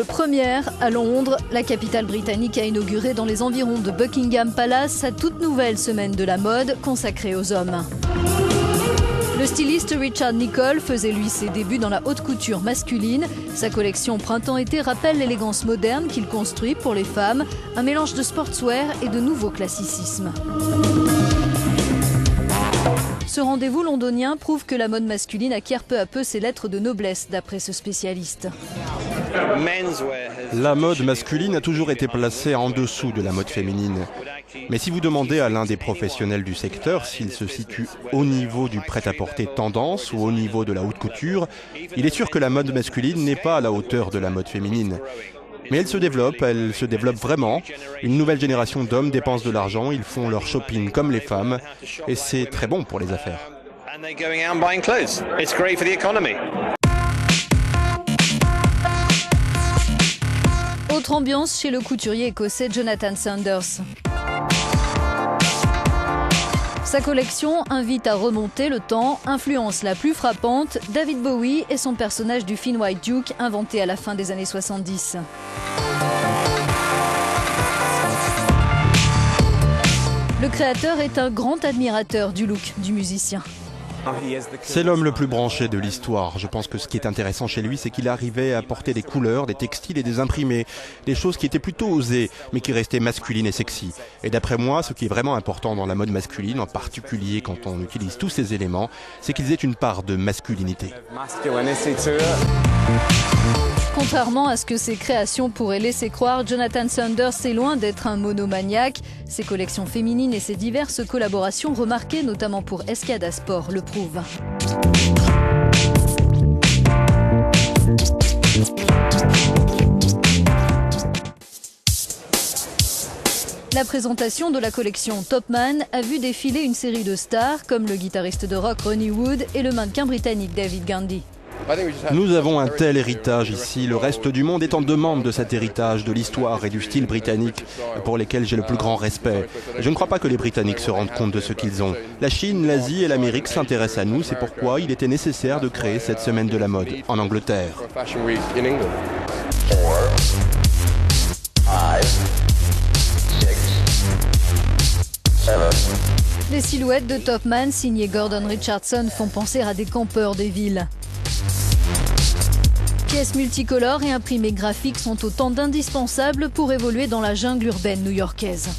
le première, à Londres, la capitale britannique a inauguré dans les environs de Buckingham Palace sa toute nouvelle semaine de la mode consacrée aux hommes. Le styliste Richard Nicole faisait lui ses débuts dans la haute couture masculine. Sa collection printemps-été rappelle l'élégance moderne qu'il construit pour les femmes, un mélange de sportswear et de nouveau classicisme. Ce rendez-vous londonien prouve que la mode masculine acquiert peu à peu ses lettres de noblesse, d'après ce spécialiste. La mode masculine a toujours été placée en dessous de la mode féminine. Mais si vous demandez à l'un des professionnels du secteur s'il se situe au niveau du prêt-à-porter tendance ou au niveau de la haute couture, il est sûr que la mode masculine n'est pas à la hauteur de la mode féminine. Mais elle se développe vraiment. Une nouvelle génération d'hommes dépensent de l'argent, ils font leur shopping comme les femmes, et c'est très bon pour les affaires. Autre ambiance chez le couturier écossais Jonathan Sanders. Sa collection invite à remonter le temps, influence la plus frappante, David Bowie et son personnage du Finn White Duke inventé à la fin des années 70. Le créateur est un grand admirateur du look du musicien. C'est l'homme le plus branché de l'histoire. Je pense que ce qui est intéressant chez lui, c'est qu'il arrivait à apporter des couleurs, des textiles et des imprimés. Des choses qui étaient plutôt osées, mais qui restaient masculines et sexy. Et d'après moi, ce qui est vraiment important dans la mode masculine, en particulier quand on utilise tous ces éléments, c'est qu'ils aient une part de masculinité. Contrairement à ce que ses créations pourraient laisser croire, Jonathan Sanders est loin d'être un monomaniaque. Ses collections féminines et ses diverses collaborations remarquées, notamment pour Escada Sport, le prouvent. La présentation de la collection Topman a vu défiler une série de stars comme le guitariste de rock Ronnie Wood et le mannequin britannique David Gandy. Nous avons un tel héritage ici. Le reste du monde est en demande de cet héritage, de l'histoire et du style britannique, pour lesquels j'ai le plus grand respect. Je ne crois pas que les Britanniques se rendent compte de ce qu'ils ont. La Chine, l'Asie et l'Amérique s'intéressent à nous. C'est pourquoi il était nécessaire de créer cette semaine de la mode en Angleterre. Les silhouettes de Topman signées Gordon Richardson font penser à des campeurs des villes. Pièces multicolores et imprimés graphiques sont autant d'indispensables pour évoluer dans la jungle urbaine new-yorkaise.